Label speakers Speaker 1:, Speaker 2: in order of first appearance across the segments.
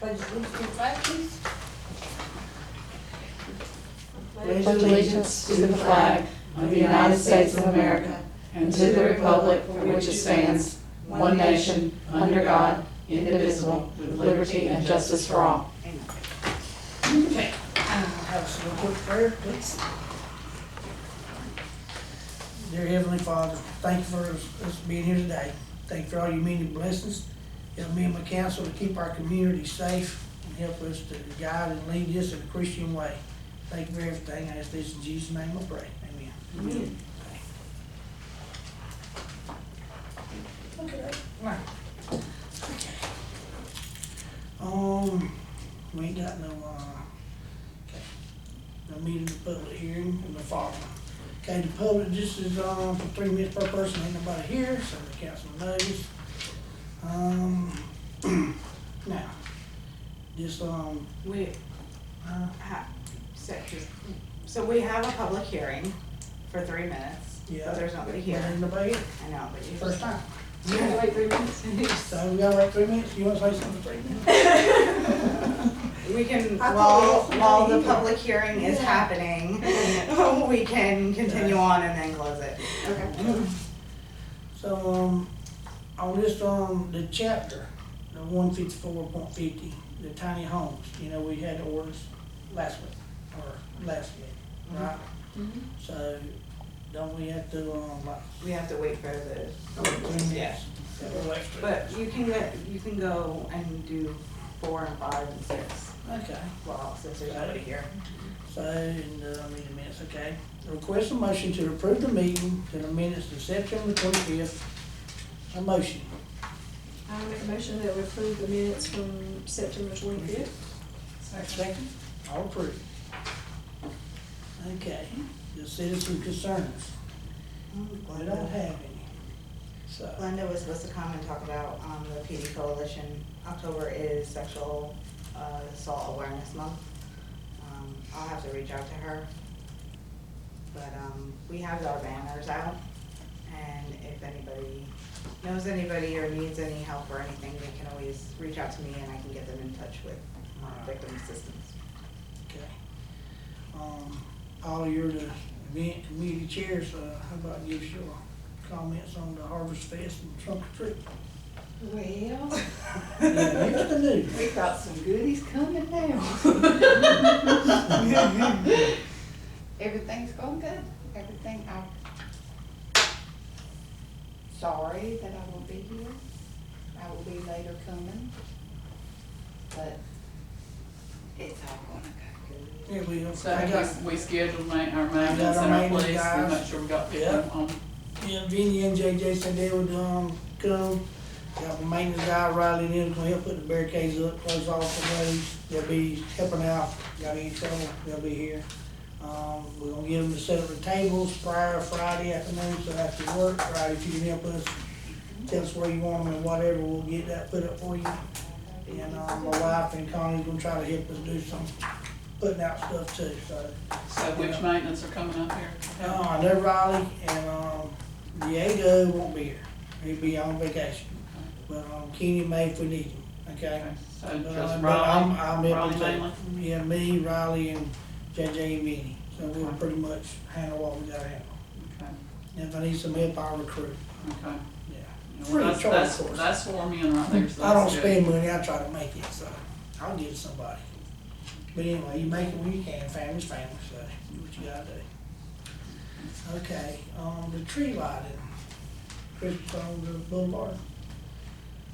Speaker 1: Pledge allegiance to the flag, please.
Speaker 2: Pledge allegiance to the flag of the United States of America and to the republic for which it stands, one nation, under God, indivisible, with liberty and justice for all.
Speaker 1: Okay. Have us a little quick prayer, please. Dear Heavenly Father, thank you for us being here today. Thank you for all your many blessings. Help me and my council to keep our community safe and help us to guide and lead us in a Christian way. Thank you for everything. I ask this in Jesus' name I pray. Amen.
Speaker 2: Amen.
Speaker 1: Okay. Right. Okay. We ain't got no, okay, no meeting, the public hearing, and the following. Okay, the public, this is, for 3 minutes per person, ain't nobody here, so the council knows. Now, this,
Speaker 3: So we have a public hearing for 3 minutes,
Speaker 1: yeah.
Speaker 3: but there's nobody
Speaker 1: Ain't
Speaker 3: here.
Speaker 1: nobody here,
Speaker 3: I know, but you
Speaker 1: first time.
Speaker 3: You gotta wait 3 minutes.
Speaker 1: So we gotta wait 3 minutes, you wanna say something for 3 minutes?
Speaker 3: We can,
Speaker 1: I thought we
Speaker 3: while
Speaker 1: were
Speaker 3: the public hearing is
Speaker 1: Yeah.
Speaker 3: happening, we can continue on and then close it. Okay.
Speaker 1: So, on this, the chapter, the 154.50, the tiny homes, you know, we had the orders last week, right? So, don't we have to,
Speaker 3: We have to wait for the,
Speaker 1: 3 minutes?
Speaker 3: Yeah.
Speaker 1: We'll wait for
Speaker 3: but you can go and do 4 and 5 and 6,
Speaker 1: Okay,
Speaker 3: well, since there's nobody here.
Speaker 1: so, meeting minutes, okay. Request a motion to approve the meeting to the minutes of September 25th. A motion.
Speaker 4: I make a motion that we approve the minutes from September 25th.
Speaker 1: Second. All approved. Okay, the citizen concerns. We don't have any. So,
Speaker 3: Glenda was supposed to come and talk about the PD Coalition. October is Sexual Assault Awareness Month. I'll have to reach out to her. But we have our banners out, and if anybody knows anybody or needs any help or anything, they can always reach out to me and I can get them in touch with victim assistance.
Speaker 1: okay. Paula, you're the event committee chair, so how about give us your comments on the Harvest Fest and Trunk or Treat?
Speaker 5: Well,
Speaker 1: Yeah, here's the news.
Speaker 5: we got some goodies coming now. Everything's going good. Everything, I'm sorry that I won't be here. I will be later coming. But it's all gonna go good.
Speaker 1: Yeah, we,
Speaker 2: So
Speaker 1: I got,
Speaker 2: we scheduled our maintenance
Speaker 1: our
Speaker 2: and our
Speaker 1: maintenance
Speaker 2: police,
Speaker 1: guys.
Speaker 2: we make sure we got people
Speaker 1: Yeah.
Speaker 2: on.
Speaker 1: yeah, Vinny and JJ said they would, come. Got the maintenance guy, Riley, and them, gonna help put the barricades up, close off the roads. They'll be helping out, got any trouble, they'll be here. We're gonna get them to set up the tables prior Friday afternoon, so after work, Friday, if you can help us, tell us where you want them and whatever, we'll get that put up for you. And, my wife and Connie's gonna try to help us do some putting out stuff too, so.
Speaker 2: So which maintenance are coming up here?
Speaker 1: I know Riley and, Diego won't be here, he'll be on vacation. But, Kenny may if we need him, okay?
Speaker 2: Okay, so
Speaker 1: But,
Speaker 2: just
Speaker 1: but
Speaker 2: Raleigh,
Speaker 1: I'm able
Speaker 2: Raleigh
Speaker 1: to-
Speaker 2: mainly?
Speaker 1: Yeah, me, Riley, and JJ and Vinny, so we'll pretty much handle what we gotta handle.
Speaker 2: Okay,
Speaker 1: And if I need some help, I'll recruit,
Speaker 2: okay.
Speaker 1: yeah.
Speaker 2: Well,
Speaker 1: Free of charge,
Speaker 2: that's,
Speaker 1: of course.
Speaker 2: that's for me and right there, so
Speaker 1: I don't
Speaker 2: that's good.
Speaker 1: spend money, I try to make it, so I'll give it to somebody. But anyway, you make it when you can, family's family, so do what you gotta do. Okay, the tree lighting, Christmas on the boulevard.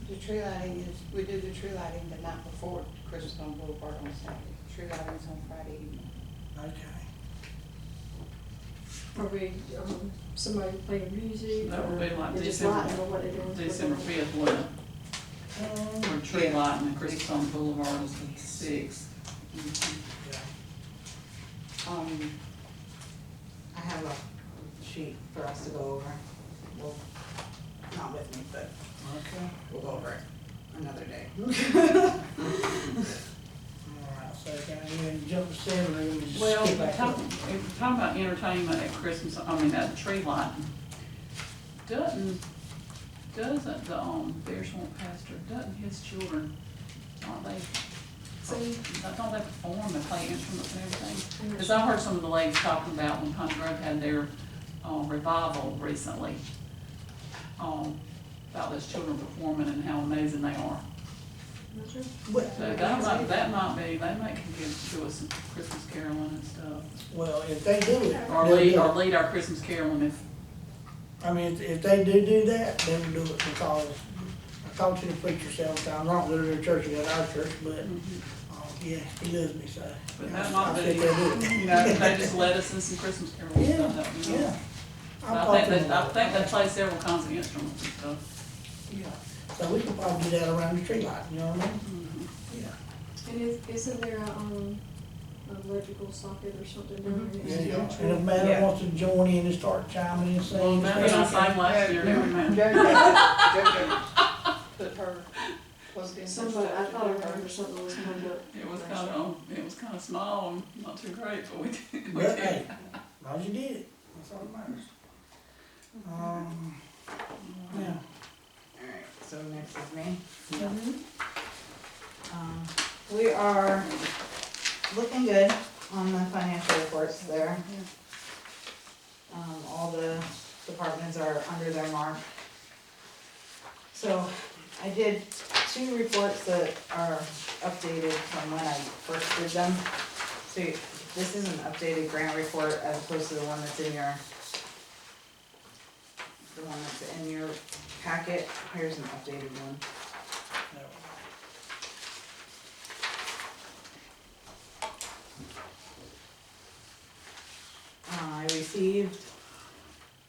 Speaker 5: The tree lighting is, we do the tree lighting the night before Christmas on Boulevard on Saturday. Tree lighting's on Friday evening.
Speaker 1: Okay.
Speaker 4: Are we, somebody playing music?
Speaker 2: That would be
Speaker 4: or
Speaker 2: like
Speaker 4: they just
Speaker 2: December-
Speaker 4: lighting or what they doing?
Speaker 2: December 5th, wouldn't it? Or tree
Speaker 5: Yeah.
Speaker 2: lighting, and Christmas on Boulevard is the 6th.
Speaker 1: Yeah.
Speaker 3: I have a sheet for us to go over. Well, not with me, but
Speaker 1: Okay.
Speaker 3: we'll go over it another day.
Speaker 1: All right, so can I even jump to 7 or you just
Speaker 2: Well,
Speaker 1: skip back up?
Speaker 2: if we're talking about entertainment at Christmas, I mean, at tree lighting, doesn't Bear Swamp pastor, doesn't his children, aren't they don't they perform and play instruments and everything? Because I heard some of the ladies talking about when Country Road had their, revival recently, about those children performing and how amazing they are.
Speaker 1: Well,
Speaker 2: So that might be, they might give to us some Christmas caroling and stuff.
Speaker 1: well, if they do it.
Speaker 2: Or lead our Christmas caroling if,
Speaker 1: I mean, if they do that, they will do it because I talked to the preacher several times. I don't go to their church, I go to our church, but, yeah, he loves me, so.
Speaker 2: but that
Speaker 1: I
Speaker 2: might
Speaker 1: said
Speaker 2: be,
Speaker 1: they'll do it.
Speaker 2: you know, if they just let us in some Christmas carols and
Speaker 1: Yeah,
Speaker 2: stuff, you know.
Speaker 1: yeah.
Speaker 2: But I think they play several kinds of instruments and stuff.
Speaker 1: Yeah, so we could probably do that around the tree light, you know what I mean? Yeah.
Speaker 4: And isn't there an electrical socket or something down there?
Speaker 1: Yeah,
Speaker 4: next to
Speaker 1: yeah.
Speaker 4: the
Speaker 1: And
Speaker 4: tree?
Speaker 1: if Matt
Speaker 5: Yeah.
Speaker 1: wants to join in and start chiming in and
Speaker 2: Well,
Speaker 1: saying.
Speaker 2: that was I sang last year, never mind.
Speaker 5: JoJo put her plugged in.
Speaker 4: Somebody, I thought I remember something was coming up.
Speaker 2: It was kind of small and not too great, but we did.
Speaker 1: But hey, as long as you did it, that's all that matters. Yeah.
Speaker 3: Alright, so next is me.
Speaker 1: Yeah.
Speaker 3: We are looking good on the financial reports there. All the departments are under their mark. So I did 2 reports that are updated from when I first did them. So this is an updated grant report as opposed to the one that's in your packet. Here's an updated one.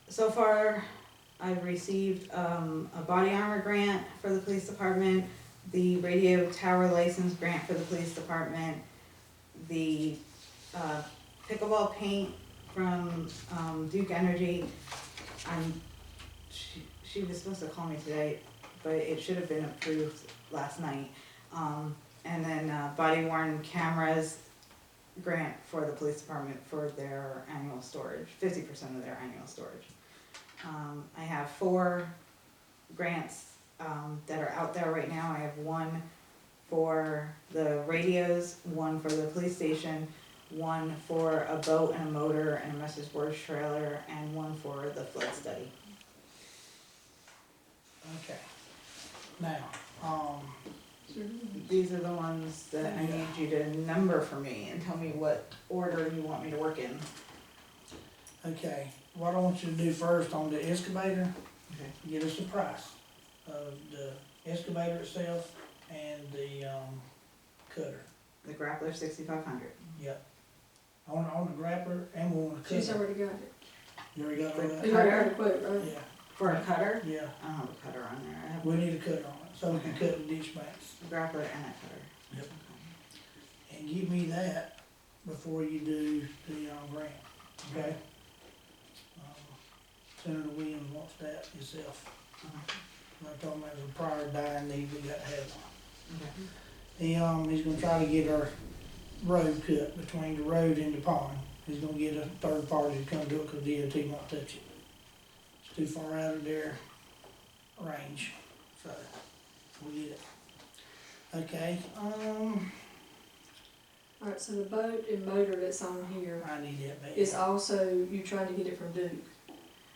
Speaker 3: So far, I've received a body armor grant for the police department, the radio tower license grant for the police department, the pickleball paint from Duke Energy. She was supposed to call me today, but it should have been approved last night. And then body worn cameras grant for the police department for their annual storage, 50% of their annual storage. I have 4 grants that are out there right now. I have 1 for the radios, 1 for the police station, 1 for a boat and a motor and a message board trailer, and 1 for the flood study.
Speaker 1: Okay. Now,
Speaker 3: These are the ones that I need you to number for me and tell me what order you want me to work in.
Speaker 1: okay, what I want you to do first on the excavator,
Speaker 3: Okay.
Speaker 1: give us the price of the excavator itself and the, cutter.
Speaker 3: The grappler 6,500.
Speaker 1: Yep. On the grappler and on the
Speaker 4: She's
Speaker 1: cutter.
Speaker 4: already got it.
Speaker 1: You already got all
Speaker 4: You
Speaker 1: that?
Speaker 4: already heard the quote, right?
Speaker 1: Yeah,
Speaker 3: For a cutter?
Speaker 1: yeah.
Speaker 3: I don't have a cutter on there. I have
Speaker 1: We need a cutter on it, so we can cut the ditch banks.
Speaker 3: a grappler and a cutter.
Speaker 1: Yep. And give me that before you do the, grant, okay? Senator Williams wants that himself. I told him as a prior dying need, we got to have one.
Speaker 3: Okay.
Speaker 1: He's gonna try to get our road cut between the road and the pond. He's gonna get a third party to come do it, cause DOT won't touch it. It's too far out of their range, so we get it. Okay,
Speaker 4: Alright, so the boat and motor that's on here
Speaker 1: I need that back.
Speaker 4: is also, you trying to get it from Duke,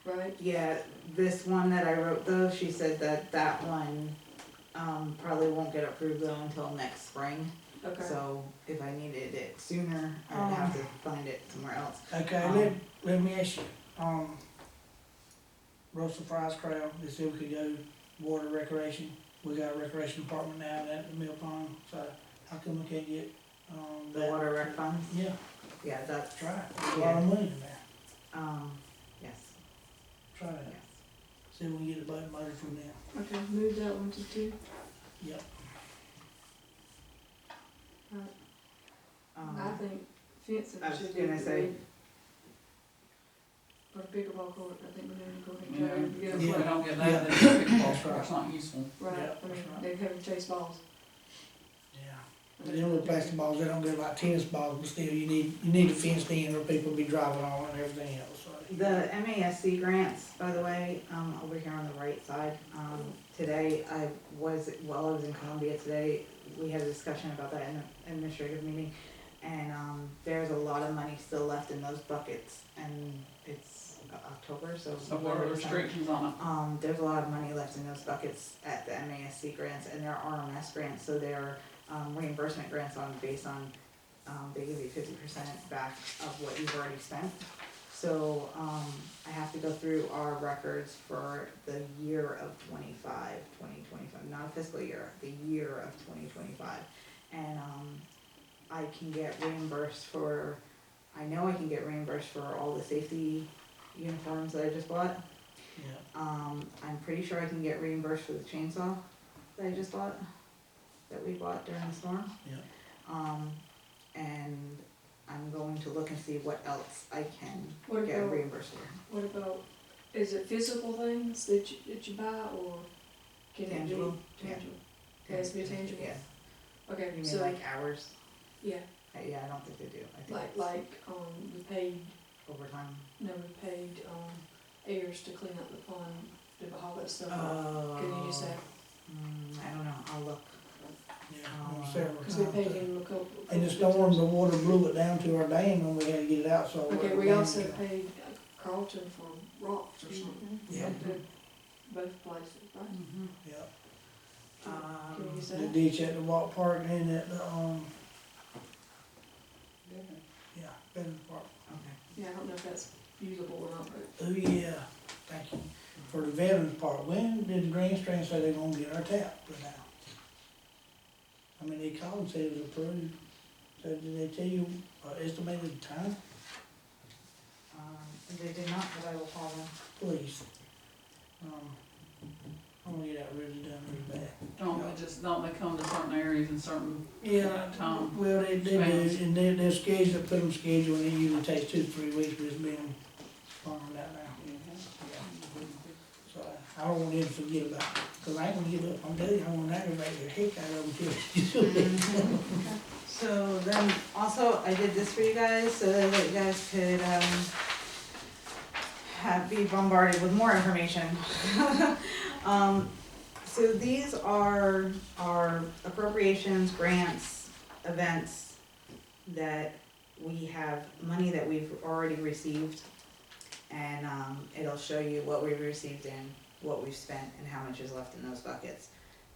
Speaker 4: right?
Speaker 3: Yeah, this one that I wrote though, she said that one, probably won't get approved though until next spring.
Speaker 4: Okay.
Speaker 3: So if I needed it sooner, I'd have to find it somewhere else.
Speaker 1: Okay, let me ask you, Russell Fry's crowd, they said we could go water recreation. We got a recreation department now at the mill pond, so how come we can't get,
Speaker 3: The
Speaker 1: that?
Speaker 3: water rec funds?
Speaker 1: Yeah,
Speaker 3: Yeah, that's,
Speaker 1: try it. There's a lot of money in there.
Speaker 3: yes,
Speaker 1: Try that.
Speaker 3: yes.
Speaker 1: See if we can get a boat motor from them.
Speaker 4: Okay, move that one to 2.
Speaker 1: Yep.
Speaker 4: I think fencing
Speaker 3: I was
Speaker 4: should be
Speaker 3: gonna say-
Speaker 4: 3. Or pickleball court, I think we need to go
Speaker 2: Yeah,
Speaker 4: ahead and
Speaker 2: if
Speaker 4: get
Speaker 2: we
Speaker 4: it.
Speaker 2: don't get
Speaker 1: Yeah.
Speaker 2: that, then the pickleball court's not useful.
Speaker 4: Right,
Speaker 1: Yeah,
Speaker 4: I
Speaker 1: that's
Speaker 4: mean,
Speaker 1: right.
Speaker 4: they have to chase balls.
Speaker 1: Yeah. But them little plastic balls, they don't go like tennis balls, but still, you need a fenced in or people be driving on it and everything else, so.
Speaker 3: The MASC grants, by the way, over here on the right side, today, while I was in Columbia today, we had a discussion about that in the administrative meeting, and, there's a lot of money still left in those buckets, and it's October, so.
Speaker 2: So what are the restrictions on it?
Speaker 3: There's a lot of money left in those buckets at the MASC grants, and there are RMS grants, so there are, reimbursement grants based on, they give you 50% back of what you've already spent. So, I have to go through our records for the year of 2025, not a fiscal year, the year of 2025. And, I can get reimbursed for, I know I can get reimbursed for all the safety uniforms that I just bought.
Speaker 1: Yeah.
Speaker 3: I'm pretty sure I can get reimbursed for the chainsaw that I just bought, that we bought during the storm.
Speaker 1: Yeah.
Speaker 3: And I'm going to look and see what else I can
Speaker 4: What
Speaker 3: get
Speaker 4: about,
Speaker 3: reimbursed for.
Speaker 4: what about, is it physical things that you buy, or can it be?
Speaker 3: Tangible, yeah.
Speaker 4: Tangible. It has to be tangible?
Speaker 3: Yeah,
Speaker 4: Okay,
Speaker 3: you mean
Speaker 4: so,
Speaker 3: like hours?
Speaker 4: yeah,
Speaker 3: Yeah, I don't think they do, I think it's
Speaker 4: we paid,
Speaker 3: overtime.
Speaker 4: no, we paid, heirs to clean up the pond, do all that stuff.
Speaker 3: Oh.
Speaker 4: Can you use that?
Speaker 3: I don't know, I'll look.
Speaker 1: Yeah, several
Speaker 4: Cause we paid
Speaker 1: times.
Speaker 4: him a couple.
Speaker 1: In the storm, the water blew it down to our dam and we had to get it out, so.
Speaker 4: Okay, we also paid Carlton for rocks or something.
Speaker 1: Yeah.
Speaker 4: Did both places, right?
Speaker 1: Yeah,
Speaker 4: Can you use
Speaker 1: the
Speaker 4: that?
Speaker 1: ditch at the walk park and at the, yeah, Benton Park.
Speaker 3: Okay.
Speaker 4: Yeah, I don't know if that's usable or not, but
Speaker 1: Oh, yeah, thank you. For the veterans part, when did the grandstand say they're gonna get our tap put out? I mean, they called and said it was approved. So did they tell you, estimated time?
Speaker 3: They did not, but I will call them.
Speaker 1: Please. I wanna get that really done really bad.
Speaker 2: Don't they come to certain areas in certain
Speaker 1: Yeah,
Speaker 2: time?
Speaker 1: well, they do,
Speaker 2: Spans.
Speaker 1: and they're scheduled, put them scheduled, and it usually takes 2 to 3 weeks, but it's been longer than that now. Yeah. So I don't want them to forget about it, cause I ain't gonna give up, I'm telling you, I wanna aggravate the heck out of them too.
Speaker 3: So then, also, I did this for you guys, so that you guys could, be bombarded with more information. So these are our appropriations, grants, events that we have, money that we've already received. And, it'll show you what we've received and what we've spent and how much is left in those buckets.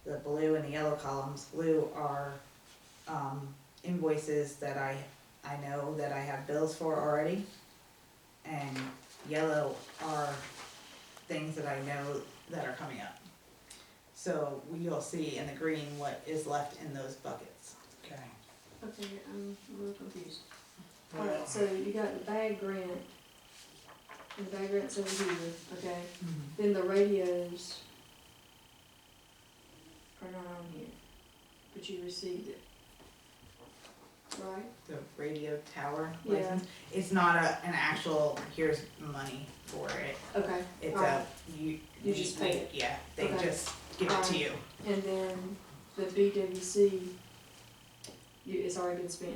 Speaker 3: The blue and the yellow columns, blue are, invoices that I know that I have bills for already. And yellow are things that I know that are coming up. So you'll see in the green what is left in those buckets.
Speaker 1: Okay.
Speaker 4: okay, I'm a little confused.
Speaker 1: Well,
Speaker 4: Alright, so you got the bag grant, and the bag grant's over here, okay? Then the radios are not on here, but you received it. Right?
Speaker 3: The radio tower
Speaker 4: Yeah.
Speaker 3: license, it's not an actual, here's money for it.
Speaker 4: Okay.
Speaker 3: It's
Speaker 4: Alright.
Speaker 3: you
Speaker 4: just pay it.
Speaker 3: Yeah, they
Speaker 4: Okay.
Speaker 3: just give it to you.
Speaker 4: And then the BWC, it's already been spent,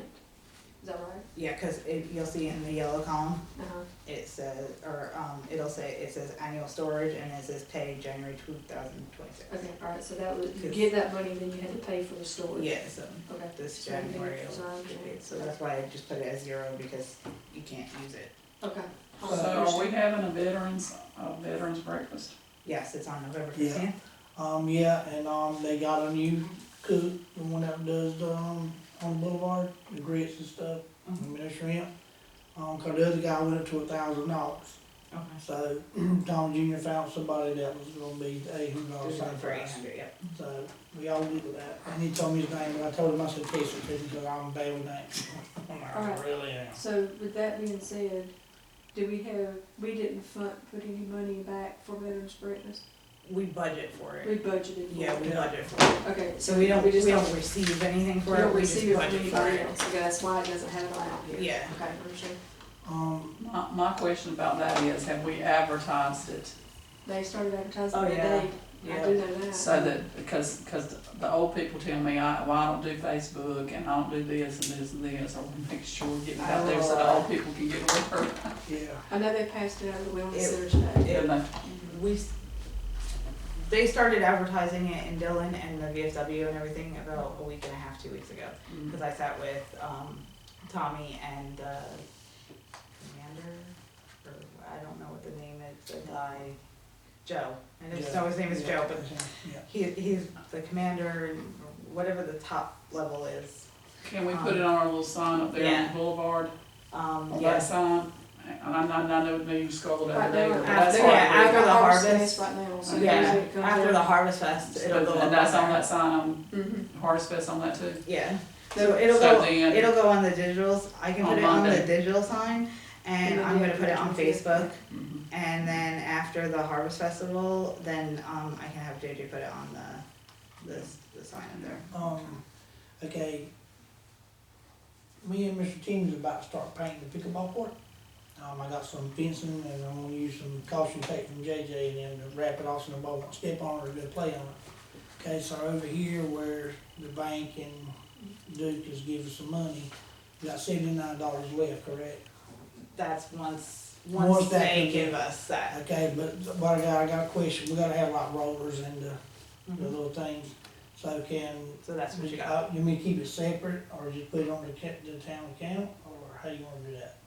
Speaker 4: is that right?
Speaker 3: Yeah, cause you'll see in the yellow column,
Speaker 4: Uh-huh,
Speaker 3: it says, or, it says annual storage and it says pay January 2026.
Speaker 4: okay, alright, so that was, you get that money, then you had to pay for the storage.
Speaker 3: Yeah, so
Speaker 4: Okay.
Speaker 3: this
Speaker 4: So I'm
Speaker 3: January,
Speaker 4: good, so I'm good.
Speaker 3: so that's why I just put it as 0 because you can't use it.
Speaker 4: Okay.
Speaker 2: So are we having a veterans breakfast?
Speaker 3: Yes, it's on November
Speaker 1: Yeah.
Speaker 3: 15th.
Speaker 1: Yeah, and, they got a new cook, the one that does the, on the boulevard, the grits and stuff, I mean, the shrimp. Cause the other guy went up to $1,000.
Speaker 3: Okay.
Speaker 1: So Tom Jr. found somebody that was gonna be $800
Speaker 3: There's
Speaker 1: same
Speaker 3: one for
Speaker 1: price.
Speaker 3: 800, yep.
Speaker 1: So we all good with that. And he told me his name, but I told him I said Casey because I'm bad with names. I'm like,
Speaker 4: Alright.
Speaker 1: I really am.
Speaker 4: So with that being said, we didn't put any money back for Veterans Breakfast?
Speaker 3: We budget for
Speaker 4: We
Speaker 3: it.
Speaker 4: budgeted for it?
Speaker 3: Yeah, we budget for it.
Speaker 4: Okay,
Speaker 3: So we don't
Speaker 4: just
Speaker 3: receive anything
Speaker 4: we
Speaker 3: for it,
Speaker 4: don't
Speaker 3: we just
Speaker 4: receive it from
Speaker 3: budget for
Speaker 4: anybody
Speaker 3: it.
Speaker 4: else, okay, that's why it doesn't have it out here.
Speaker 3: Yeah.
Speaker 4: Okay, understood.
Speaker 2: My question about that is, have we advertised it?
Speaker 4: They started advertising
Speaker 3: Oh,
Speaker 4: that
Speaker 3: yeah.
Speaker 4: day. I
Speaker 3: Yeah.
Speaker 4: do know that.
Speaker 2: So that, because the old people tell me, I don't do Facebook and I don't do this and this and this, I want to make sure we get it out there so the old people can get a word.
Speaker 1: Yeah.
Speaker 4: I know they passed it out of the wellness
Speaker 3: It-
Speaker 4: center today.
Speaker 2: Didn't they?
Speaker 3: We, they started advertising it in Dillon and the VFW and everything about a week and a half, 2 weeks ago. Cause I sat with, Tommy and, commander, or I don't know what the name is, the guy, Joe. I just know his name is Joe, but he's the commander and whatever the top level is.
Speaker 2: Can we put it on our little sign up there on
Speaker 3: Yeah.
Speaker 2: the boulevard, on
Speaker 3: Yeah.
Speaker 2: that sign? I know maybe you scrolled over
Speaker 4: Right
Speaker 2: there,
Speaker 4: now,
Speaker 2: but that's
Speaker 3: after-
Speaker 2: hard.
Speaker 3: yeah, after the harvest.
Speaker 4: Fest right now, so
Speaker 3: Yeah,
Speaker 4: usually it comes
Speaker 3: after
Speaker 4: out.
Speaker 3: the Harvest Fest, it'll go up
Speaker 2: And that's on
Speaker 3: there.
Speaker 2: that sign,
Speaker 4: Mhm.
Speaker 2: Harvest Fest on that too?
Speaker 3: Yeah, so it'll
Speaker 2: So
Speaker 3: go,
Speaker 2: then-
Speaker 3: it'll go on the digitals, I can
Speaker 2: On
Speaker 3: put it on the
Speaker 2: Monday.
Speaker 3: digital sign, and
Speaker 4: then
Speaker 3: I'm
Speaker 4: you
Speaker 3: gonna
Speaker 4: have
Speaker 3: put it
Speaker 4: to
Speaker 3: on
Speaker 4: change it.
Speaker 3: Facebook.
Speaker 2: Mhm.
Speaker 3: And then after the Harvest Festival, then, I can have JJ put it on the sign up there.
Speaker 1: Okay. Me and Mr. Teams about to start painting the pickleball court. I got some fencing and I'm gonna use some caution tape from JJ and then to wrap it off so nobody won't step on it or go play on it. Okay, so over here where the bank and Duke has given us some money, we got $79 left, correct?
Speaker 3: That's once
Speaker 1: Once that
Speaker 3: they
Speaker 1: comes in.
Speaker 3: give us that.
Speaker 1: Okay, but what I got a question, we gotta have like rollers and the little things, so can.
Speaker 3: So that's what you got.
Speaker 1: You mean keep it separate, or just put it on the town account, or how you wanna do that?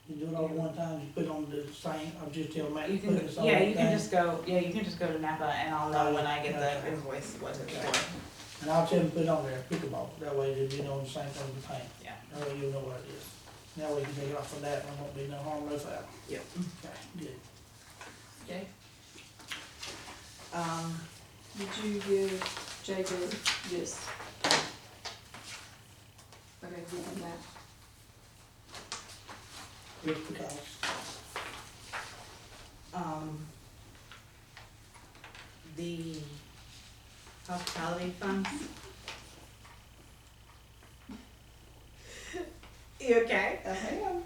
Speaker 1: You do it all at one time, you put it on the same, or just tell Matt to
Speaker 3: You
Speaker 1: put
Speaker 3: can,
Speaker 1: this on?
Speaker 3: yeah, you can
Speaker 1: thing?
Speaker 3: just go, to Napa and I'll know when I get the invoice what it's
Speaker 1: Okay.
Speaker 3: for.
Speaker 1: And I'll tell him to put it on there, pickleball, that way they'll be on the same thing with paint.
Speaker 3: Yeah.
Speaker 1: That way you'll know what it is. That way you can take it off of that, and there won't be no harm, no foul.
Speaker 3: Yep.
Speaker 1: Okay, good.
Speaker 3: Okay.
Speaker 4: Did you give JJ this? Okay, give him that.
Speaker 1: Just because.
Speaker 3: The hospitality funds. You okay?
Speaker 5: I am.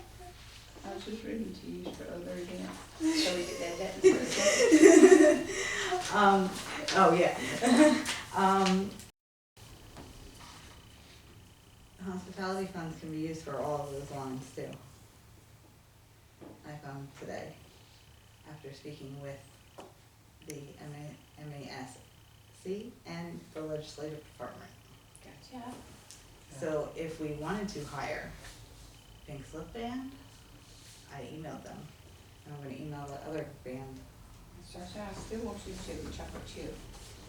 Speaker 5: I was just reading to you for other events, so we could add that in for a second.
Speaker 3: Oh, yeah. Hospitality funds can be used for all of those lines too. I found today, after speaking with the MASC and the legislative department.
Speaker 5: Gotcha.
Speaker 3: So if we wanted to hire Pink Slip Band, I emailed them, and I'm gonna email the other band.
Speaker 5: Sasha, I still want you to chocolate chip.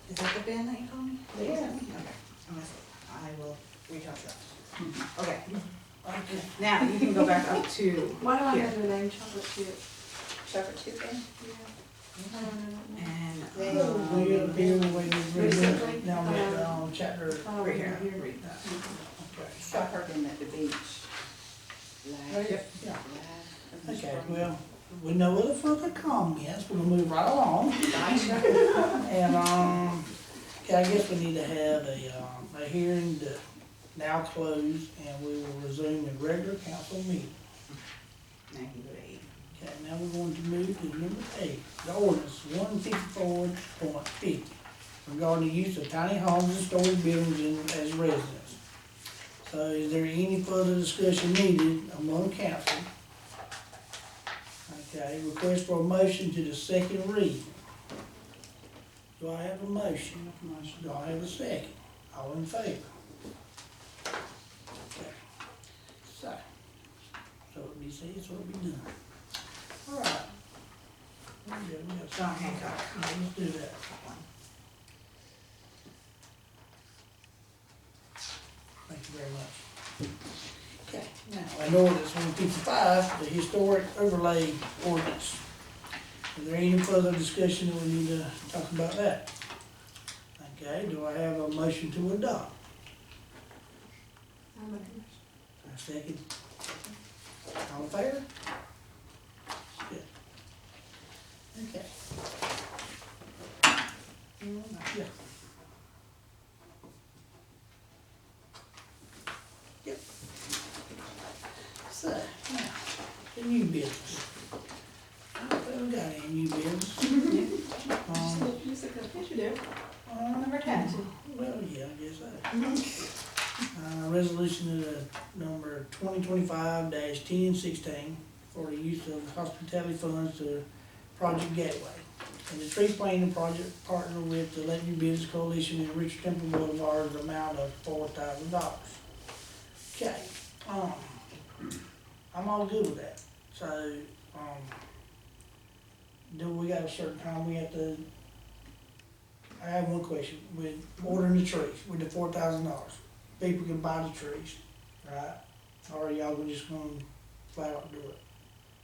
Speaker 3: Is that the band that you called me?
Speaker 5: Yeah.
Speaker 3: Okay, I will reach out to them.
Speaker 2: Mhm.
Speaker 3: Okay,
Speaker 1: Okay.
Speaker 3: now you can go back up to
Speaker 4: Why do I
Speaker 3: here,
Speaker 4: have the name chocolate chip?
Speaker 5: Chocolate chip band?
Speaker 3: and,
Speaker 5: They-
Speaker 1: We up here,
Speaker 4: Recently?
Speaker 1: now we're on chapter.
Speaker 4: Oh,
Speaker 3: right here,
Speaker 4: here.
Speaker 3: read that.
Speaker 1: Okay.
Speaker 5: Shop her been at the beach. Live.
Speaker 1: Yep, yeah.
Speaker 5: Live.
Speaker 1: Okay, well, with no other further comments, we'll move right along.
Speaker 5: Gotcha.
Speaker 1: And, okay, I guess we need to have a hearing that now closed, and we will resume the regular council meeting.
Speaker 3: Now you can go to 8.
Speaker 1: Okay, now we're going to move to number 8, the ordinance 154.50 regarding the use of tiny homes and storage buildings as residence. So is there any further discussion needed among council? Okay, request for a motion to the second reading. Do I have a motion? Do I have a second? All in favor? Okay. So it be said, so it be done. All right. We got
Speaker 3: John Hancock.
Speaker 1: Let's do that. Thank you very much. Okay, now, in ordinance 155, the historic overlay ordinance. Is there any further discussion that we need to talk about that? Okay, do I have a motion to adopt?
Speaker 4: I'm a-
Speaker 1: A second. All in favor? Good. Okay. Yeah. Yep. So, now, the new business. I don't think we got any new business.
Speaker 3: Number 10.
Speaker 1: Well, yeah, I guess so. Resolution number 2025-1016 for the use of hospitality funds to Project Gateway. And the tree planting project partner with the Lakeview Business Coalition and Richard Temple Boulevard, the amount of $4,000. Okay, I'm all good with that, so, do we got a certain time we have to? I have one question, with ordering the trees, with the $4,000, people can buy the trees, right? Or y'all just gonna flat out do it?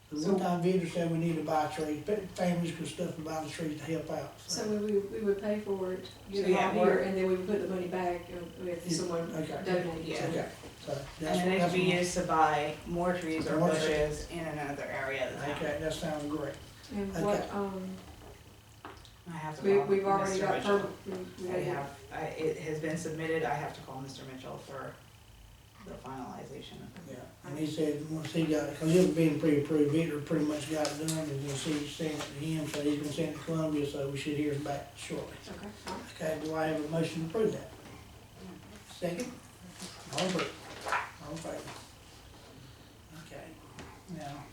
Speaker 1: 'Cause one time Victor said we need to buy trees, families and stuff to buy the trees to help out,
Speaker 4: So we would pay for it, get
Speaker 3: So,
Speaker 4: it
Speaker 3: yeah,
Speaker 4: all here, and then we would put the money back if
Speaker 1: Yeah,
Speaker 4: someone
Speaker 1: okay.
Speaker 4: donated
Speaker 3: Yeah.
Speaker 4: to it.
Speaker 1: Okay, so
Speaker 3: And then it
Speaker 1: that's
Speaker 3: could be
Speaker 1: what-
Speaker 3: used to buy more trees or
Speaker 1: More trees.
Speaker 3: bushes in another area of the town.
Speaker 1: Okay, that sounds great.
Speaker 4: And
Speaker 1: Okay.
Speaker 4: what,
Speaker 3: I have to
Speaker 4: we,
Speaker 3: call
Speaker 4: we've already
Speaker 3: Mr.
Speaker 4: got
Speaker 3: Mitchell.
Speaker 4: we
Speaker 3: I
Speaker 4: already
Speaker 3: have, it has been submitted, I have to call Mr. Mitchell for the finalization of it.
Speaker 1: Yeah, and he said, once he got it, cause it was being pre-approved, Victor pretty much got it done, and then she sent it to him, so he's gonna send it to Columbia, so we should hear back shortly.
Speaker 4: Okay, all right.
Speaker 1: Okay, do I have a motion to approve that? Second? All in favor? All in favor? Okay, now,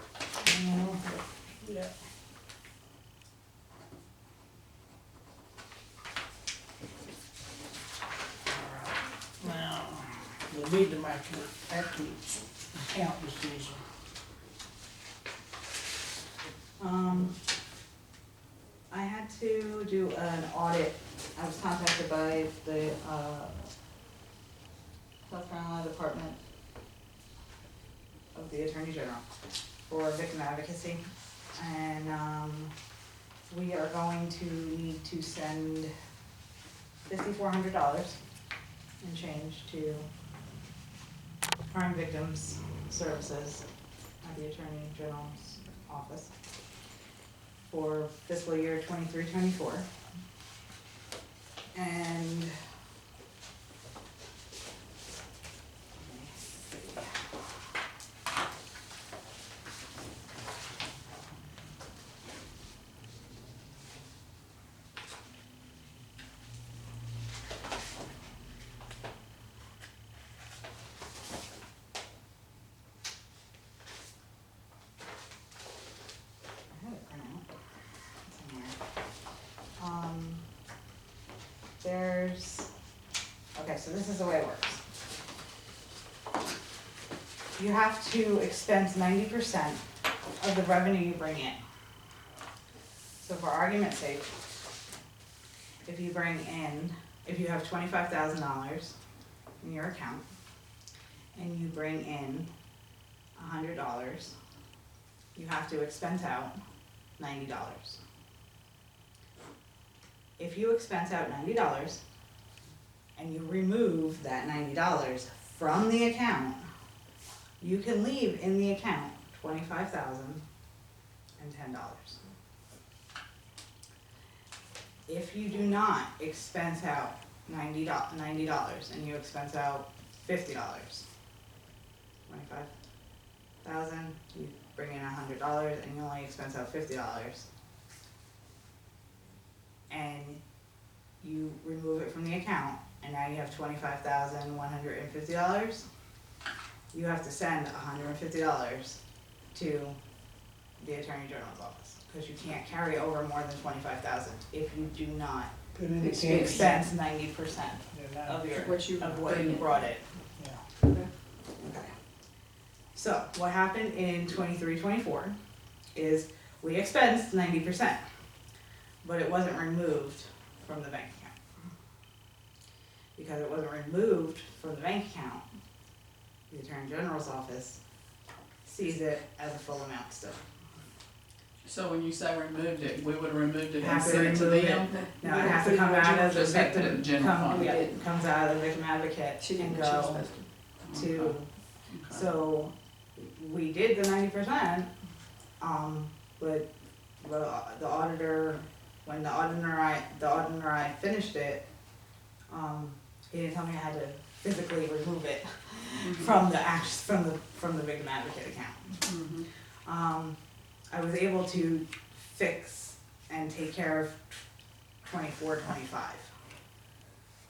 Speaker 1: yeah. All right, now, the lead to my account decision.
Speaker 3: I had to do an audit, I was contacted by the, South Carolina Department of the Attorney General for victim advocacy. And, we are going to need to send $5,400 and change to Crime Victims Services at the Attorney General's office for fiscal year 23-24. And I have it printed out. It's in here. There's, okay, so this is the way it works. You have to expense 90% of the revenue you bring in. So for argument's sake, if you bring in, if you have $25,000 in your account, and you bring in $100, you have to expense out $90. If you expense out $90 and you remove that $90 from the account, you can leave in the account $25,010. If you do not expense out $90 and you expense out $50, 25,000, you bring in $100 and you only expense out $50, and you remove it from the account, and now you have $25,150, you have to send $150 to the Attorney General's office, because you can't carry over more than $25,000 if you do not
Speaker 1: Put in the
Speaker 3: expense 90% of your,
Speaker 4: What you
Speaker 3: of what
Speaker 4: bring
Speaker 3: you
Speaker 4: in.
Speaker 3: brought in.
Speaker 1: Yeah.
Speaker 4: Okay.
Speaker 3: Okay. So what happened in 23-24 is we expensed 90%, but it wasn't removed from the bank account. Because it wasn't removed from the bank account, the Attorney General's office sees it as a full amount still.
Speaker 2: So when you say removed it, we would have removed it and
Speaker 3: Have to
Speaker 2: sent it to
Speaker 3: remove
Speaker 2: them?
Speaker 3: Now it has to come out of the
Speaker 2: Just have to put it in
Speaker 3: victim,
Speaker 2: general fund.
Speaker 3: comes out of the victim advocate
Speaker 4: She
Speaker 3: and
Speaker 4: didn't, she was
Speaker 3: go
Speaker 4: supposed to.
Speaker 3: to,
Speaker 2: Okay.
Speaker 3: so we did the 90%, but the auditor, when the auditor I finished it, he didn't tell me I had to physically remove it from the from the victim advocate account.
Speaker 2: Mhm.
Speaker 3: I was able to fix and take care of 24-25.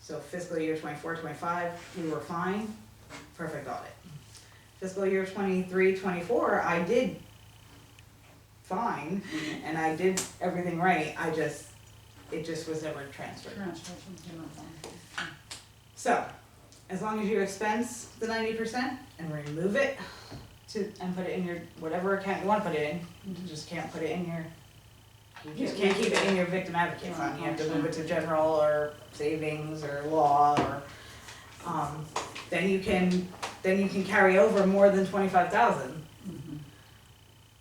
Speaker 3: So fiscal year 24-25, we were fine, perfect audit. Fiscal year 23-24, I did fine, and I did everything right, it just was never transferred.
Speaker 2: Transfer from general fund.
Speaker 3: So, as long as you expense the 90% and remove it and put it in your, whatever account you wanna put it in, you just can't put it in your, you just can't keep it in your victim advocate fund, you have to move it to general or savings or law or, then you can carry over more than 25,000.
Speaker 2: Mhm.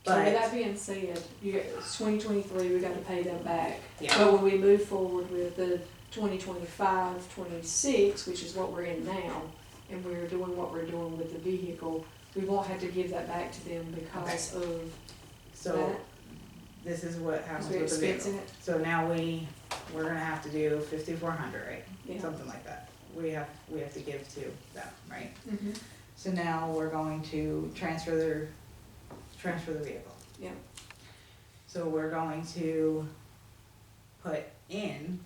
Speaker 4: So with
Speaker 3: But,
Speaker 4: that being said, it's 2023, we gotta pay them back.
Speaker 3: yeah,
Speaker 4: But when we move forward with the 2025, 26, which is what we're in now, and we're doing what we're doing with the vehicle, we won't have to give that back to them because of
Speaker 3: so
Speaker 4: that,
Speaker 3: this is what
Speaker 4: because
Speaker 3: happens
Speaker 4: we're
Speaker 3: with the vehicle.
Speaker 4: expensing it.
Speaker 3: So now we're gonna have to do 5,400, right?
Speaker 4: Yeah.
Speaker 3: Something like that. We have to give to them, right?
Speaker 4: Mhm.
Speaker 3: So now we're going to transfer the vehicle.
Speaker 4: Yeah.
Speaker 3: So we're going to put in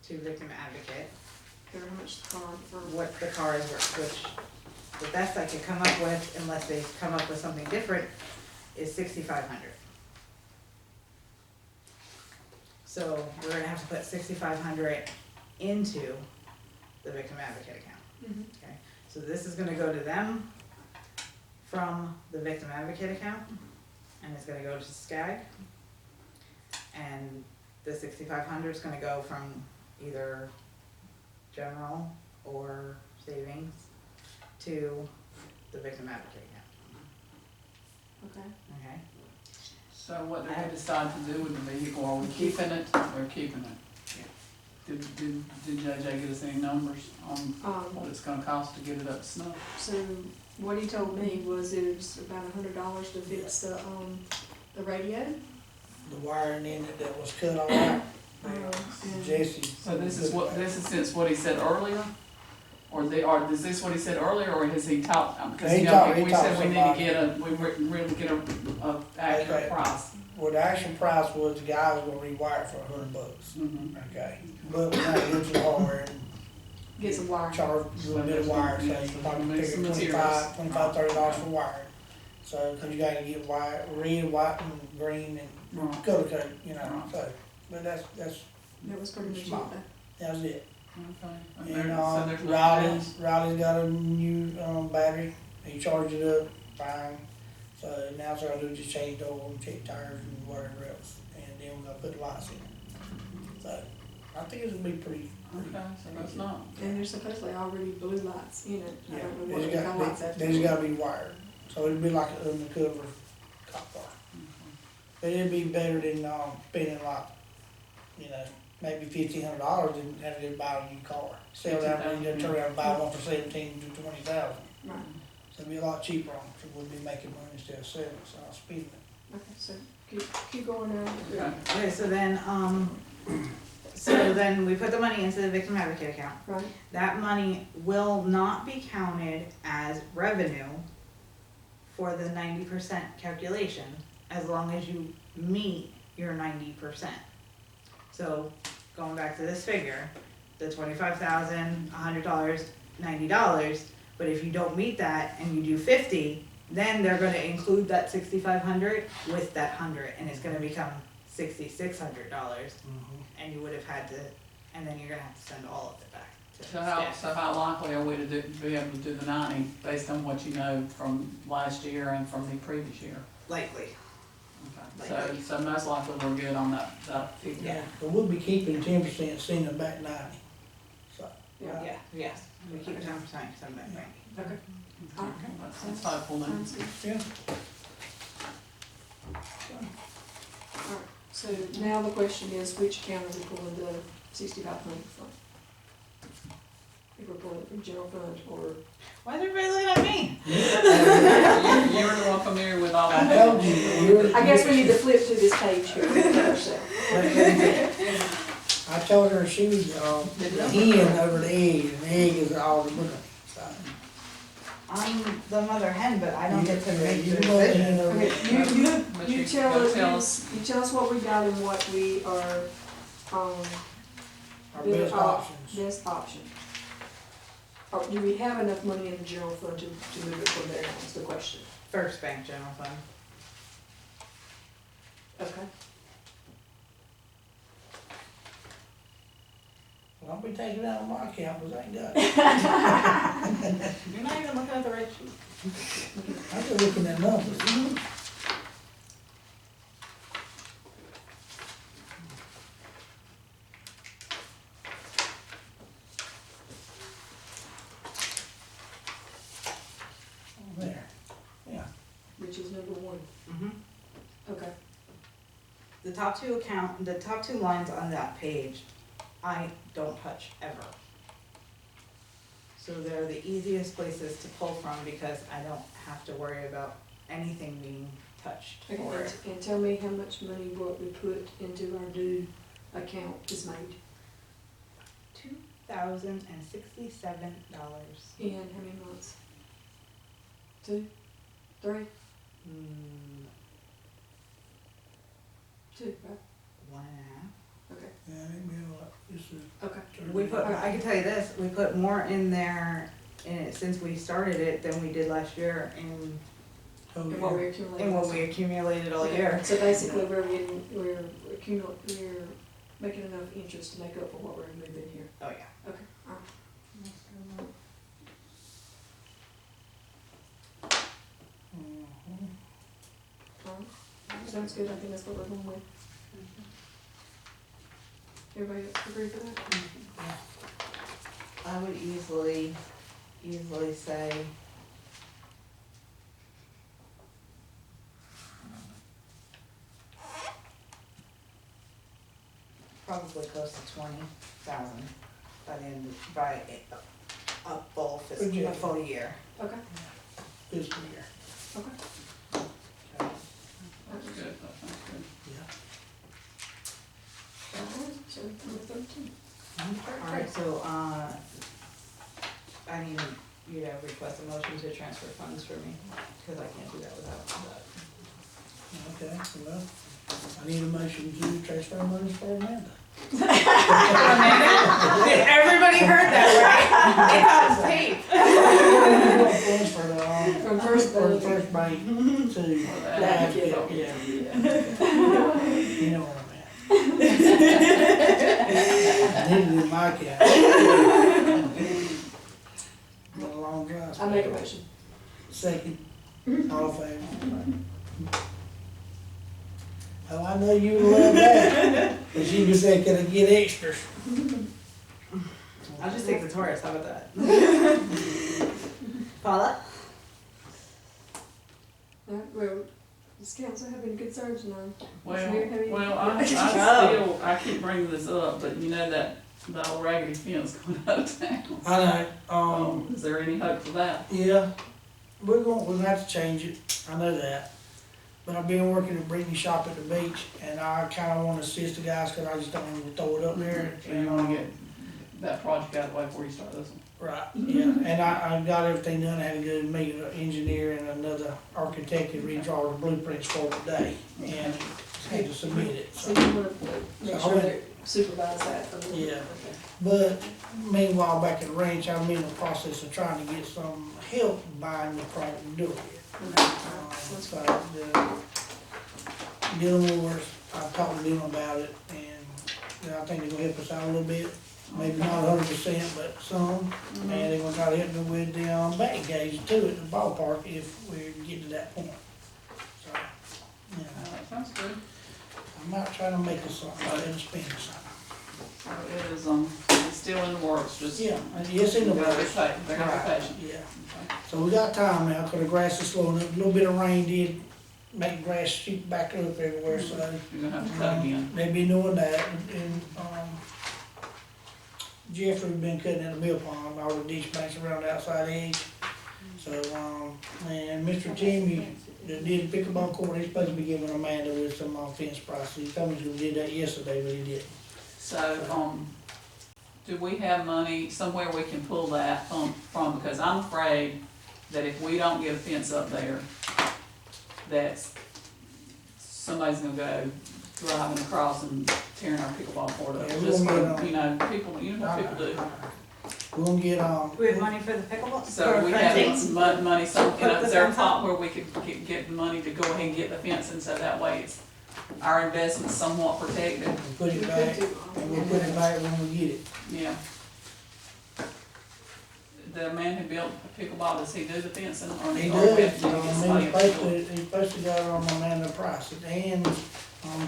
Speaker 3: to victim advocate
Speaker 4: Or how much the car, or
Speaker 3: what the car is worth, which the best I could come up with, unless they come up with something different, is 6,500. So we're gonna have to put 6,500 into the victim advocate account.
Speaker 4: Mhm.
Speaker 3: Okay, so this is gonna go to them from the victim advocate account, and it's gonna go to SCAG. And the 6,500 is gonna go from either general or savings to the victim advocate account,
Speaker 4: okay.
Speaker 3: okay?
Speaker 2: So what did we decide to do with the vehicle? Are we keeping it? We're keeping it. Did JJ get us any numbers on what
Speaker 4: Um,
Speaker 2: it's gonna cost to get it up to snuff?
Speaker 4: so what he told me was it was about $100 to fix the radio.
Speaker 1: The wiring in it that was cut all out.
Speaker 4: And
Speaker 1: Jesse.
Speaker 2: So this is since what he said earlier? Or is this what he said earlier, or has he talked, because
Speaker 1: He
Speaker 2: you know,
Speaker 1: talked- he
Speaker 2: we
Speaker 1: talked
Speaker 2: said we need to
Speaker 1: somebody.
Speaker 2: get really get a accurate
Speaker 1: Okay.
Speaker 2: price.
Speaker 1: Well, the actual price was the guy was gonna rewire it for $100,
Speaker 2: Mhm.
Speaker 1: okay? But we had to go to the hardware and
Speaker 4: get some wire.
Speaker 1: charge a little bit of wire, so you probably
Speaker 2: Make
Speaker 1: figure
Speaker 2: some materials.
Speaker 1: $25, $30 for wiring. So, cause you gotta get wire, red, white, and green, and
Speaker 2: Right.
Speaker 1: color code, you know,
Speaker 2: Right.
Speaker 1: so, but that's,
Speaker 4: That was pretty much it.
Speaker 1: Small. that was it.
Speaker 2: Okay.
Speaker 1: And,
Speaker 2: So there's no
Speaker 1: Riley's got a new, battery, he charged it up, fine. So now it's all I do is just change the oil and check tires and whatever else, and then we're gonna put lights in it. So, I think it's gonna be pretty.
Speaker 2: Okay, so that's not.
Speaker 4: And there's supposedly already blue lights in it. I
Speaker 1: Yeah,
Speaker 4: don't know what
Speaker 1: there's
Speaker 4: the kind of lights
Speaker 1: got,
Speaker 4: have to
Speaker 1: there's
Speaker 4: be.
Speaker 1: gotta be wired, so it'd be like an undercover cop car. But it'd be better than, spending like, maybe $1,500 and have to buy a new car. Sell that, and then turn around and buy one for 17 to 20,000.
Speaker 4: Right,
Speaker 1: So it'd be a lot cheaper on it, so we'd be making money instead of selling it, so I'll spend it.
Speaker 4: okay, so keep going now.
Speaker 2: Okay.
Speaker 3: Okay, so then we put the money into the victim advocate account.
Speaker 4: Right,
Speaker 3: That money will not be counted as revenue for the 90% calculation, as long as you meet your 90%. So, going back to this figure, the $25,000, $100, $90, but if you don't meet that and you do 50, then they're gonna include that 6,500 with that 100, and it's gonna become $6,600, and you would have had to, and then you're gonna have to send all of it back to staff.
Speaker 2: So how likely are we to be able to do the 90 based on what you know from last year and from the previous year?
Speaker 3: Likely.
Speaker 2: Okay. So most likely we're good on that figure.
Speaker 3: Yeah.
Speaker 1: But we'll be keeping 10%, sending them back 90. So,
Speaker 4: yeah.
Speaker 3: Yeah, yes, we keep 10%, send that back.
Speaker 4: Okay.
Speaker 2: Okay, that's hopeful then.
Speaker 4: Sounds good.
Speaker 1: yeah.
Speaker 4: Alright, so now the question is, which account are we pulling the 6,500 from? If we're pulling it from general fund or,
Speaker 3: Why is everybody looking at me?
Speaker 2: You're the one familiar with all
Speaker 1: I
Speaker 2: that.
Speaker 1: told you, you're.
Speaker 4: I guess we need to flip to this page here ourselves.
Speaker 1: I told her she was, the hen over the egg, and the egg is all the money, so.
Speaker 3: I'm the mother hen, but I don't get to make
Speaker 1: You
Speaker 3: the
Speaker 1: go ahead
Speaker 3: decision.
Speaker 1: and,
Speaker 4: Okay,
Speaker 2: But
Speaker 4: you tell us what we got and what we are,
Speaker 1: our best options.
Speaker 4: best option. Or do we have enough money in the general fund to move it from there, is the question.
Speaker 3: First bank general fund.
Speaker 4: Okay.
Speaker 1: Well, I'll be taking it out of my account, cause I ain't got it.
Speaker 3: You're not even looking at the right sheet.
Speaker 1: I'm just looking at numbers. There, yeah.
Speaker 4: Which is number one.
Speaker 3: Mm-hmm.
Speaker 4: Okay.
Speaker 3: The top two lines on that page, I don't touch ever. So they're the easiest places to pull from because I don't have to worry about anything being touched
Speaker 4: Okay,
Speaker 3: for it.
Speaker 4: and tell me how much money what we put into our due account is made.
Speaker 3: $2,067.
Speaker 4: In how many months? 2, 3,
Speaker 3: Mm,
Speaker 4: 2, right?
Speaker 3: 1.5.
Speaker 4: Okay,
Speaker 1: Yeah, it ain't been a lot, this is.
Speaker 4: okay.
Speaker 3: I can tell you this, we put more in there in it since we started it than we did last year in
Speaker 4: And what we accumulated.
Speaker 3: what we accumulated all
Speaker 4: Okay,
Speaker 3: year.
Speaker 4: So basically, we're making enough interest to make up for what we're moving here.
Speaker 3: Oh, yeah.
Speaker 4: Okay, all right.
Speaker 1: Mhm.
Speaker 4: All right. Sounds good, I think that's what we're going with. Everybody agree with that?
Speaker 3: I would easily say probably close to 20,000 by the end, a full
Speaker 1: Yeah.
Speaker 3: a full year.
Speaker 4: Okay,
Speaker 1: Fiscal year,
Speaker 4: okay.
Speaker 2: That's good, that sounds good.
Speaker 1: yeah.
Speaker 4: All right, so number 13.
Speaker 3: Alright, so, I need you to request a motion to transfer funds for me, cause I can't do that without that.
Speaker 1: Okay, well, I need a motion to transfer money for Amanda.
Speaker 3: Everybody heard that, right? It's on tape.
Speaker 1: Transfer the,
Speaker 4: From first
Speaker 1: from
Speaker 4: bank.
Speaker 1: first bank to
Speaker 2: that.
Speaker 1: that, yeah. You know where I'm at. I need it in my account. Been a long drive.
Speaker 4: I make a motion.
Speaker 1: Second, all in favor? Oh, I know you would love that, cause you can say, can I get extras?
Speaker 3: I'll just take the Taurus, how about that? Paula?
Speaker 4: All right, well, does council have any concerns now?
Speaker 2: Well,
Speaker 4: Mayor, have you-
Speaker 2: I keep bringing this up, but you know that, the old raggedy fence going out of town.
Speaker 1: I know,
Speaker 2: Is there any hope for that?
Speaker 1: yeah, we're gonna have to change it, I know that. But I've been working at Brittany Shop at the beach, and I kinda wanna assist the guys, cause I just don't wanna throw it up there.
Speaker 2: So you wanna get that project out of the way before you start this one?
Speaker 1: Right, yeah, and I got everything done, I had to go meet an engineer and another architect to redraw the blueprints for today, and had to submit it,
Speaker 4: So
Speaker 1: so.
Speaker 4: you want to make
Speaker 1: So I
Speaker 4: sure
Speaker 1: went-
Speaker 4: they supervise that for the.
Speaker 1: Yeah.
Speaker 4: Okay.
Speaker 1: But meanwhile, back at the ranch, I'm in the process of trying to get some help buying the product and doing it. So, Dylan Moore, I've talked to Dylan about it, and I think they're gonna help us out a little bit. Maybe not 100%, but some, and they're gonna try to help me with the batting gauge too at the ballpark if we get to that point. So, you know,
Speaker 2: That sounds good.
Speaker 1: I might try to make us something, instead of spending something.
Speaker 2: So it is, it's still in the works, just.
Speaker 1: Yeah, yes, in the
Speaker 2: They're gonna be
Speaker 1: works.
Speaker 2: patient, they're gonna be patient.
Speaker 1: Yeah.
Speaker 2: Okay.
Speaker 1: So we got time now, cause the grass is slowing up, a little bit of rain did make the grass shoot back up everywhere, so.
Speaker 2: You're gonna have to cut again.
Speaker 1: They be doing that, and, Jeffrey been cutting in the mill pond, all the ditch banks around the outside edge. So, and Mr. Jimmy, that did the pickleball court, he's supposed to be giving Amanda with some, fence prices, he told me he was gonna do that yesterday, but he didn't.
Speaker 2: So, do we have money somewhere we can pull that from? Because I'm afraid that if we don't get a fence up there, that somebody's gonna go driving across and tearing our pickleball court up.
Speaker 1: Yeah,
Speaker 2: Just
Speaker 1: we'll
Speaker 2: for,
Speaker 1: get,
Speaker 2: you know, people, you know what people do.
Speaker 1: We're gonna get,
Speaker 3: We have money for the pickleball?
Speaker 2: So we
Speaker 3: for
Speaker 2: have
Speaker 3: fencing?
Speaker 2: money, so, you know,
Speaker 3: Put
Speaker 2: is
Speaker 3: the
Speaker 2: there a
Speaker 3: fence
Speaker 2: pot
Speaker 3: up?
Speaker 2: where we could get the money to go ahead and get the fence, and so that way it's, our investment's somewhat protected.
Speaker 1: and put
Speaker 4: We
Speaker 1: it
Speaker 4: could
Speaker 1: back,
Speaker 4: do-
Speaker 1: and we'll put it back when we get it.
Speaker 2: Yeah. The man who built pickleball, does he do the fencing or?
Speaker 1: He
Speaker 2: or we
Speaker 1: does,
Speaker 2: have to get somebody
Speaker 1: he's supposed to go on Amanda Price, and,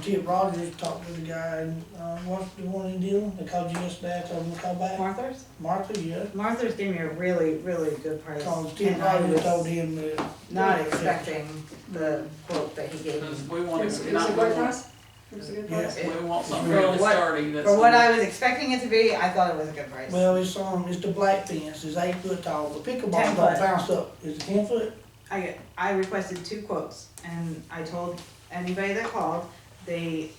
Speaker 1: Tip Rogers talked to the guy, and, what's the one in Dillon, they called you yesterday, I told him to call back.
Speaker 3: Martha's?
Speaker 1: Martha, yeah,
Speaker 3: Martha's gave me a really, really good price.
Speaker 1: cause Tip
Speaker 3: and I
Speaker 1: Rogers
Speaker 3: was
Speaker 1: told him that.
Speaker 3: not expecting the quote that he gave me.
Speaker 2: Because we want
Speaker 4: It
Speaker 2: it,
Speaker 4: was a
Speaker 2: not,
Speaker 4: good price? It was a good
Speaker 1: Yeah.
Speaker 4: price?
Speaker 2: we want something
Speaker 3: For
Speaker 2: really
Speaker 3: what-
Speaker 2: sturdy that's.
Speaker 3: For what
Speaker 2: gonna-
Speaker 3: I was expecting it to be, I thought it was a good price.
Speaker 1: Well, it's the black fence, it's 8 foot tall, the
Speaker 3: 10
Speaker 1: pickleball don't
Speaker 3: foot.
Speaker 1: bounce up, is it 10 foot?
Speaker 3: I requested 2 quotes, and I told anybody that called, they,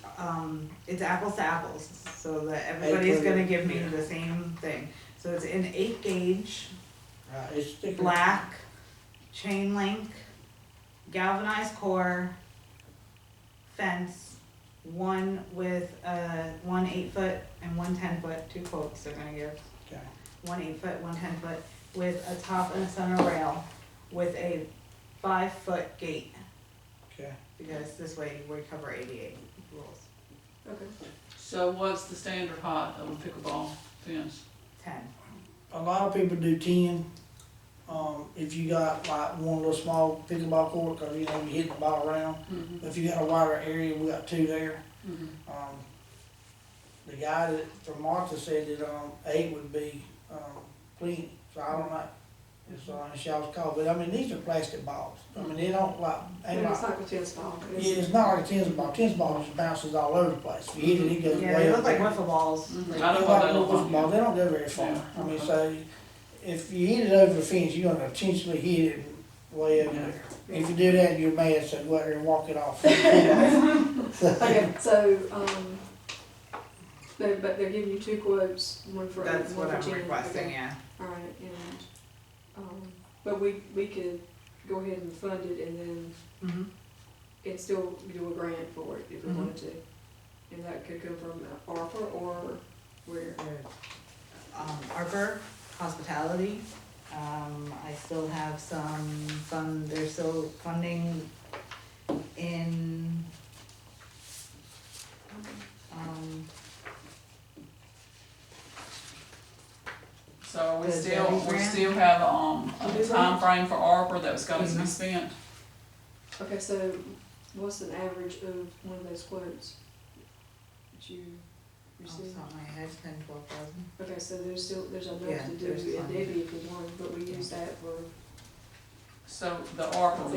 Speaker 3: it's apples to apples, so that everybody's
Speaker 1: foot,
Speaker 3: gonna give me
Speaker 1: yeah.
Speaker 3: the same thing. So it's an 8 gauge,
Speaker 1: Right, it's thicker.
Speaker 3: black, chain link, galvanized core, fence, one with, one 8 foot and one 10 foot, 2 quotes they're gonna give.
Speaker 1: Okay.
Speaker 3: One 8 foot, one 10 foot, with a top and a center rail, with a 5 foot gate,
Speaker 1: Okay.
Speaker 3: because this way we cover ADA rules.
Speaker 4: Okay.
Speaker 2: So what's the standard height of a pickleball fence?
Speaker 3: 10.
Speaker 1: A lot of people do 10, if you got like one little small pickleball court, cause you know, you hit the ball around.
Speaker 2: Mm-hmm.
Speaker 1: If you got a wider area, we got 2 there.
Speaker 2: Mm-hmm.
Speaker 1: The guy that, from Martha said that, 8 would be, plenty, so I don't know. It's y'all's call, but I mean, these are plastic balls, I mean, they don't like, ain't
Speaker 4: It's
Speaker 1: like,
Speaker 4: like a tennis ball.
Speaker 1: yeah, it's not like a tennis ball just bounces all over the place. If you hit it, it goes
Speaker 3: Yeah,
Speaker 1: way
Speaker 3: they
Speaker 1: up
Speaker 3: look like
Speaker 1: there.
Speaker 3: wiffle balls.
Speaker 2: Mm-hmm.
Speaker 1: They
Speaker 2: I don't
Speaker 1: look
Speaker 2: know
Speaker 1: like
Speaker 2: that
Speaker 1: little
Speaker 2: one.
Speaker 1: balls, they don't go very far.
Speaker 2: Yeah.
Speaker 1: I mean, so, if you hit it over the fence, you're gonna intentionally hit it way over there. If you do that, you're mad, so go out there and walk it off.
Speaker 4: Okay, so, but they're giving you 2 quotes, one for 8,
Speaker 3: That's
Speaker 4: one
Speaker 3: what
Speaker 4: for 10.
Speaker 3: I'm requesting,
Speaker 4: Okay.
Speaker 3: yeah.
Speaker 4: Alright, and, but we could go ahead and fund it and then,
Speaker 3: Mm-hmm.
Speaker 4: and still do a grant for it if we
Speaker 3: Mhm.
Speaker 4: wanted to. And that could come from ARPA or where?
Speaker 3: Arbor, hospitality, I still have there's still funding in,
Speaker 2: So we
Speaker 3: The
Speaker 2: still,
Speaker 3: Debbie
Speaker 2: we
Speaker 3: grant?
Speaker 2: still have,
Speaker 4: You do
Speaker 2: a time frame for ARPA that was gonna be
Speaker 3: Mhm.
Speaker 2: spent.
Speaker 4: Okay, so what's an average of one of those quotes that you
Speaker 3: off the
Speaker 4: received?
Speaker 3: top of my head, 10-12,000.
Speaker 4: Okay, so there's enough
Speaker 3: Yeah,
Speaker 4: to do
Speaker 3: there's
Speaker 4: in
Speaker 3: plenty.
Speaker 4: Debbie if we wanted, but we use that for.
Speaker 2: So the ARPA,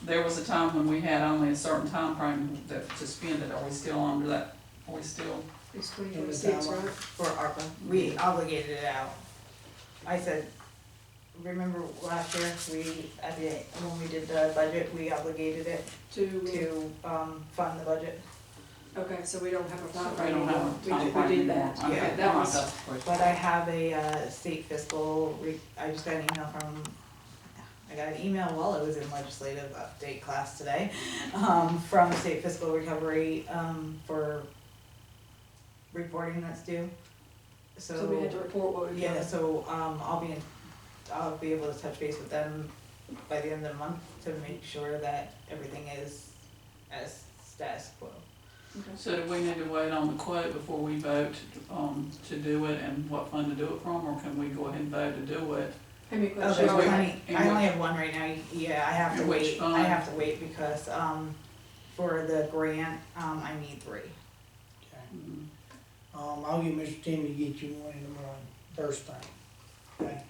Speaker 2: there was a time when we had only a certain time frame to spend it. Are we still under that? Are we still?
Speaker 4: It's 2026,
Speaker 1: timeline.
Speaker 4: right?
Speaker 3: For ARPA, we obligated it out. I said, remember last year, when we did the budget, we obligated it to, fund the budget.
Speaker 4: Okay, so we don't have a time
Speaker 2: We
Speaker 4: frame
Speaker 2: don't have
Speaker 4: anymore.
Speaker 2: a time
Speaker 4: We
Speaker 2: frame
Speaker 4: did
Speaker 2: anymore.
Speaker 4: that.
Speaker 2: Okay,
Speaker 3: Yeah,
Speaker 4: that
Speaker 2: all right,
Speaker 4: was,
Speaker 2: that's the question.
Speaker 3: But I have a state fiscal, I just got an email I got an email while I was in legislative update class today, from state fiscal recovery, for reporting that's due.
Speaker 4: so we had to report what we've done.
Speaker 3: Yeah, so, I'll be able to touch base with them by the end of the month to make sure that everything is as status quo.
Speaker 4: Okay.
Speaker 2: So do we need to wait on the quote before we vote, to do it and what fund to do it from, or can we go ahead and vote to do it?
Speaker 4: How many
Speaker 3: Oh,
Speaker 4: questions?
Speaker 3: there's
Speaker 2: are we-
Speaker 3: plenty,
Speaker 2: in
Speaker 3: I only
Speaker 2: which-
Speaker 3: have one right now, yeah, I have to
Speaker 2: In which
Speaker 3: wait,
Speaker 2: fund?
Speaker 3: I have to wait because, for the grant, I need 3.
Speaker 1: Okay.
Speaker 2: Mhm.
Speaker 1: I'll get Mr. Tim to get you one in the morning, first thing. Okay?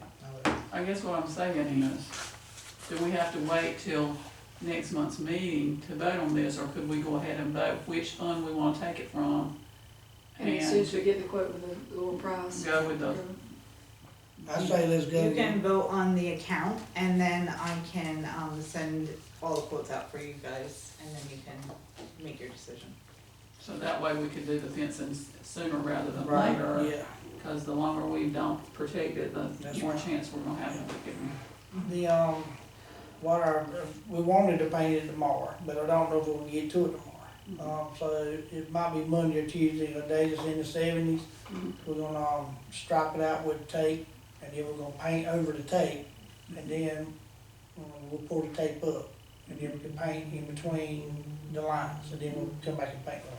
Speaker 2: I guess what I'm saying is, do we have to wait till next month's meeting to vote on this, or could we go ahead and vote which fund we wanna take it from?
Speaker 4: And as soon as we get the quote with the lower price.
Speaker 2: Go with the-
Speaker 1: I say let's go.
Speaker 3: You can vote on the account and then I can, send all the quotes out for you guys and then you can make your decision.
Speaker 2: So that way we could do the fencing sooner rather than
Speaker 1: Right,
Speaker 2: later.
Speaker 1: yeah.
Speaker 2: Cause the longer we don't protect it, the
Speaker 1: That's
Speaker 2: more
Speaker 1: right.
Speaker 2: chance we're gonna have to get it.
Speaker 1: The, we wanted to paint it tomorrow, but I don't know if we'll get to it tomorrow. So it might be Monday or Tuesday, a day that's in the 70s.
Speaker 2: Mhm.
Speaker 1: We're gonna, stripe it out with tape, and then we're gonna paint over the tape, and then, we'll pull the tape up, and then we can paint in between the lines, and then we'll come back and paint the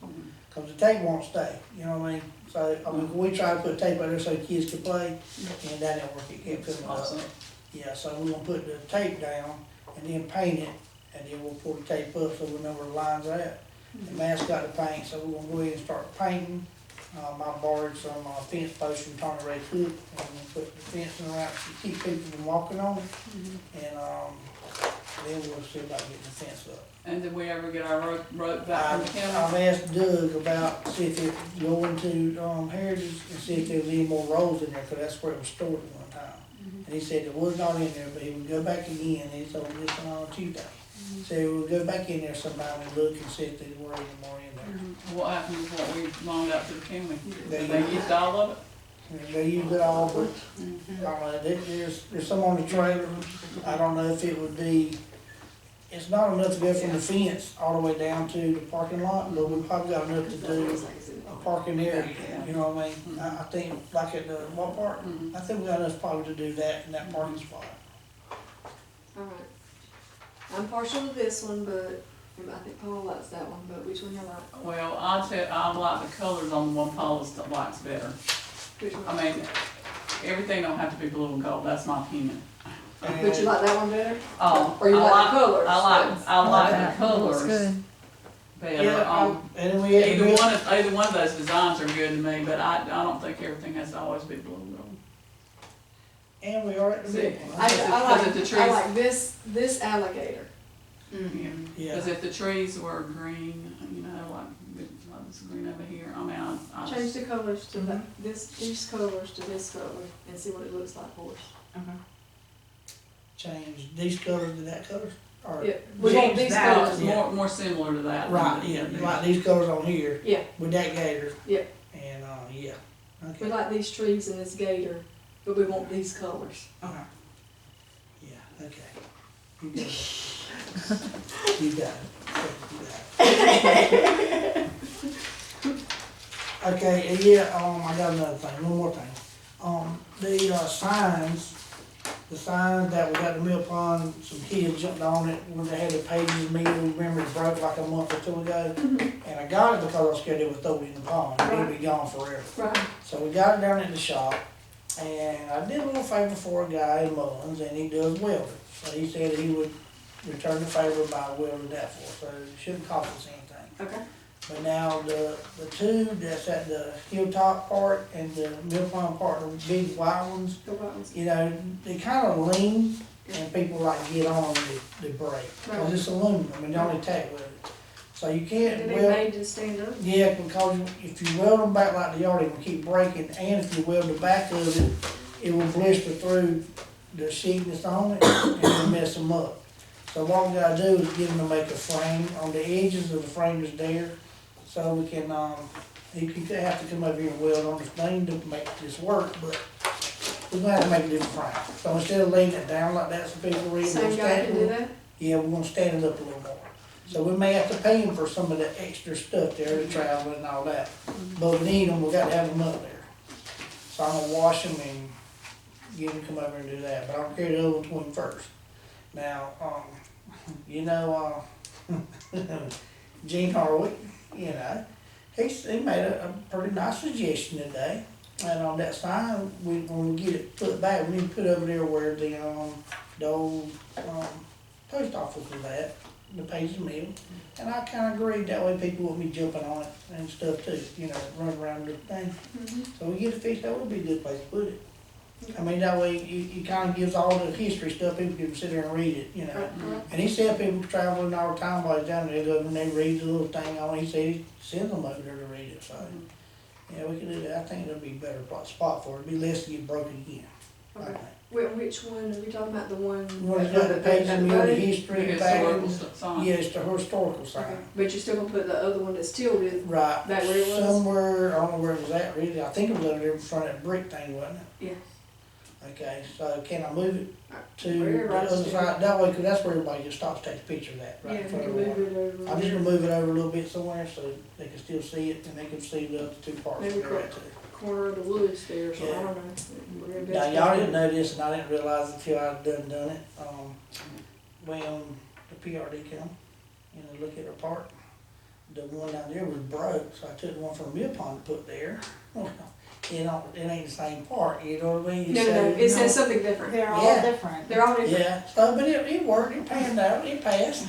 Speaker 1: lines. Cause the tape won't stay, you know what I mean? So, I mean, we try to put tape out there so the kids can play, and that didn't work, it kept coming up.
Speaker 2: Awesome.
Speaker 1: Yeah, so we're gonna put the tape down and then paint it, and then we'll pull the tape up so we know where the lines are at. The mask got to paint, so we're gonna go ahead and start painting. I borrowed some fence posts from Tony Ray Cook, and we'll put the fencing around to keep people from walking on it. And, then we'll see about getting the fence up.
Speaker 2: And did we ever get our road back from the
Speaker 1: I've
Speaker 2: county?
Speaker 1: asked Doug about, see if it, go into, Heritage and see if there's any more rolls in there, cause that's where it was stored at one time. And he said it was not in there, but he would go back again, he told me this on Tuesday. So he would go back in there sometime and look and see if there were any more in there.
Speaker 2: What happened with what we loaned out to the county?
Speaker 1: They-
Speaker 2: They used all of it?
Speaker 1: And they used it all, but, I don't know, there's some on the trailer, I don't know if it would be, it's not enough to go from the fence all the way down to the parking lot, but we probably got enough to do a parking area, you know what I mean? I think, like at the Walmart Park, I think we got enough probably to do that in that parking spot.
Speaker 4: Alright. I'm partial to this one, but I think Paul likes that one, but which one you like?
Speaker 2: Well, I like the colors on the one Paul likes better.
Speaker 4: Which one?
Speaker 2: I mean, everything don't have to be blue and gold, that's my opinion.
Speaker 4: But you like that one better?
Speaker 2: Oh,
Speaker 4: Or you like the colors?
Speaker 2: I like the
Speaker 5: Looks
Speaker 2: colors
Speaker 5: good.
Speaker 2: better.
Speaker 1: Yeah, and then we had.
Speaker 2: Either one of those designs are good to me, but I don't think everything has to always be blue and gold.
Speaker 1: And we are at the
Speaker 2: See,
Speaker 1: big
Speaker 4: I,
Speaker 1: one.
Speaker 4: I
Speaker 2: Because if the
Speaker 4: like,
Speaker 2: trees-
Speaker 4: I like this alligator.
Speaker 1: Yeah.
Speaker 2: Because if the trees were green, you know, like this green over here, I mean, I
Speaker 4: Change
Speaker 2: just,
Speaker 4: the colors to that, these colors to this color and see what it looks like for us.
Speaker 1: Change these colors to that color, or?
Speaker 4: Yeah, we want
Speaker 1: Change
Speaker 4: these
Speaker 1: that.
Speaker 4: colors.
Speaker 1: Yeah.
Speaker 2: more similar to that.
Speaker 1: Right, yeah, like these colors on here.
Speaker 4: Yeah.
Speaker 1: With that gator.
Speaker 4: Yeah.
Speaker 1: And, yeah,
Speaker 4: We
Speaker 1: okay.
Speaker 4: like these trees and this gator, but we want these colors.
Speaker 1: Yeah, okay. You got it. You got it. Okay, and yeah, I got another thing, one more thing. The signs that we got in the mill pond, some kids jumped on it when they had the pages meal, remember it broke like a month or two ago? And I got it because I was scared they would throw it in the pond, it'd be gone forever.
Speaker 4: Right.
Speaker 1: So we got it down at the shop, and I did a little favor for a guy in Mullins, and he does welding. So he said he would return the favor by welding that for us, so it shouldn't cost us anything.
Speaker 4: Okay.
Speaker 1: But now the two that's at the hilltop part and the mill pond part, the big wide ones,
Speaker 4: The white ones.
Speaker 1: you know, they kind of lean, and people like get on and they break. Cause it's aluminum, and they only tack with it. So you can't
Speaker 4: And they
Speaker 1: weld.
Speaker 4: made to stand up.
Speaker 1: Yeah, because if you weld them back like they are, they will keep breaking, and if you weld the back of it, it will blister through the sheet that's on it, and it'll mess them up. So what we gotta do is get them to make a frame on the edges of the frame that's there, so we can, you have to come over here and weld on this thing to make this work, but we're gonna have to make a different frame. So instead of laying it down like that so people read, we'll
Speaker 4: Same guy
Speaker 1: stand
Speaker 4: can do
Speaker 1: it.
Speaker 4: that?
Speaker 1: Yeah, we're gonna stand it up a little more. So we may have to pay him for some of the extra stuff there, the travel and all that. But we need them, we gotta have them up there. So I'm gonna wash them and get him to come over and do that, but I'll carry the other one to him first. Now, you know, Gene Harwick, you know, he made a pretty nice suggestion today. And on that sign, when we get it put back, we need to put over there where the old, post office is at, the Pages Mill. And I kinda agreed, that way people won't be jumping on it and stuff too, you know, running around the thing. So we get it fixed, that would be a good place to put it. I mean, that way, it kinda gives all the history stuff, people can sit there and read it, you know.
Speaker 4: Right.
Speaker 1: And he said people traveling all the time while he's down there, go and they read the little thing on it, he said he sends them over there to read it, so. Yeah, we can do that, I think it'll be a better spot for it, it'll be less to get broken again, I
Speaker 4: Okay.
Speaker 1: think.
Speaker 4: Which one, are we talking about the one?
Speaker 1: Well, it's got the Pages Mill, the history,
Speaker 2: The
Speaker 1: back,
Speaker 2: historical sign.
Speaker 1: yeah, it's the historical
Speaker 4: Okay,
Speaker 1: sign.
Speaker 4: but you're still gonna put the other one that's tilted,
Speaker 1: Right,
Speaker 4: Back where it was?
Speaker 1: somewhere, I don't know where it was at really, I think it was over there in front of that brick thing, wasn't it?
Speaker 4: yeah.
Speaker 1: Okay, so can I move it to
Speaker 4: Wherever
Speaker 1: the
Speaker 4: I
Speaker 1: other
Speaker 4: stand.
Speaker 1: side, that way, cause that's where everybody just stops, takes a picture of that,
Speaker 4: Yeah,
Speaker 1: right in
Speaker 4: we
Speaker 1: front
Speaker 4: can
Speaker 1: of the
Speaker 4: move
Speaker 1: water.
Speaker 4: it over.
Speaker 1: I'm just gonna move it over a little bit somewhere so they can still see it and they can see the other two parts
Speaker 4: Maybe
Speaker 1: where they're at too.
Speaker 4: Corner of the woods there, so I
Speaker 1: Yeah.
Speaker 4: don't know. We're gonna
Speaker 1: Now, y'all didn't know this and I didn't realize until I done it. When the PRD come, you know, look at our part. The one down there was broke, so I took the one from Mill Pond to put there. You know, it ain't the same part, you know what I mean?
Speaker 4: No, it says something different.
Speaker 5: They're all
Speaker 1: Yeah.
Speaker 5: different.
Speaker 4: They're all different.
Speaker 1: Yeah, so, but it worked, it panned out, it passed,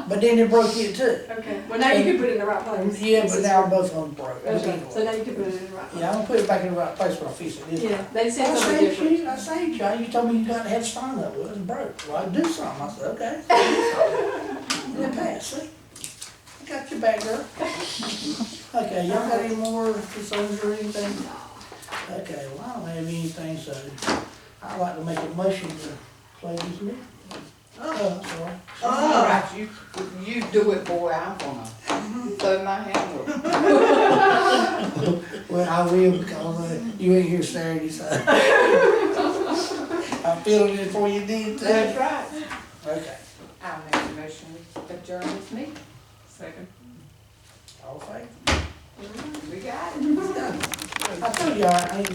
Speaker 1: but then it broke it too.
Speaker 4: Okay, well, now you can put it in the right place.
Speaker 1: Yeah, but now both of them broke.
Speaker 4: That's right, so now you can put it in the right place.
Speaker 1: Yeah, I'm gonna put it back in the right place when I fix it this time.
Speaker 4: Yeah, they said
Speaker 1: I
Speaker 4: something
Speaker 1: saved
Speaker 4: different.
Speaker 1: you, I saved you, you told me you got to have sign up with it, it broke. Well, I'd do something, I said, okay. And it passed, see? I got your back, girl. Okay, y'all got any more concerns or anything? Okay, well, I don't have anything, so I'd like to make a motion to close this meeting. Oh, sorry.
Speaker 2: All right, you do it, boy, I'm gonna throw my hand up.
Speaker 1: Well, I will because you ain't here Saturday, so. I'm feeling it before you did too.
Speaker 2: That's right.
Speaker 1: Okay,
Speaker 2: I'll make a motion, we adjourn this meeting.
Speaker 4: Second.
Speaker 1: all in favor?
Speaker 2: We got it.
Speaker 1: I told you, I ain't